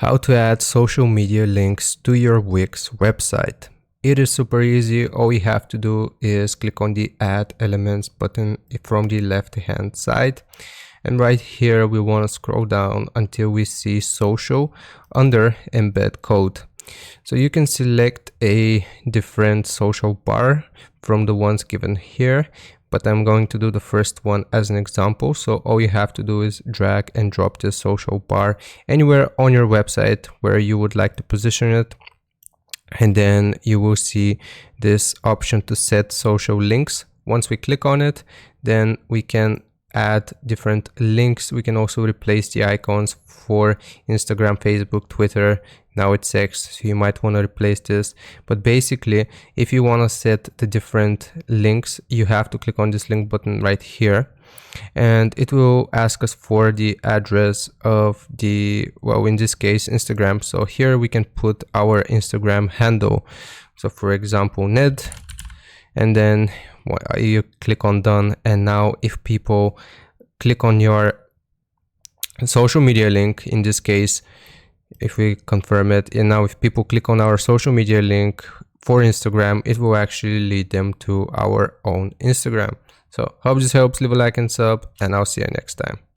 How to add social media links to your Wix website. It is super easy. All you have to do is click on the Add Elements button from the left hand side. And right here, we want to scroll down until we see Social under Embed Code. So you can select a different social bar from the ones given here, but I'm going to do the first one as an example. So all you have to do is drag and drop this social bar anywhere on your website where you would like to position it. And then you will see this option to set social links. Once we click on it, then we can add different links. We can also replace the icons for Instagram, Facebook, Twitter. Now it's X, so you might want to replace this. But basically, if you want to set the different links, you have to click on this link button right here. And it will ask us for the address of the, well, in this case, Instagram. So here we can put our Instagram handle. So for example, Ned, and then you click on done. And now if people click on your social media link, in this case, if we confirm it, and now if people click on our social media link for Instagram, it will actually lead them to our own Instagram. So hope this helps. Leave a like and sub, and I'll see you next time.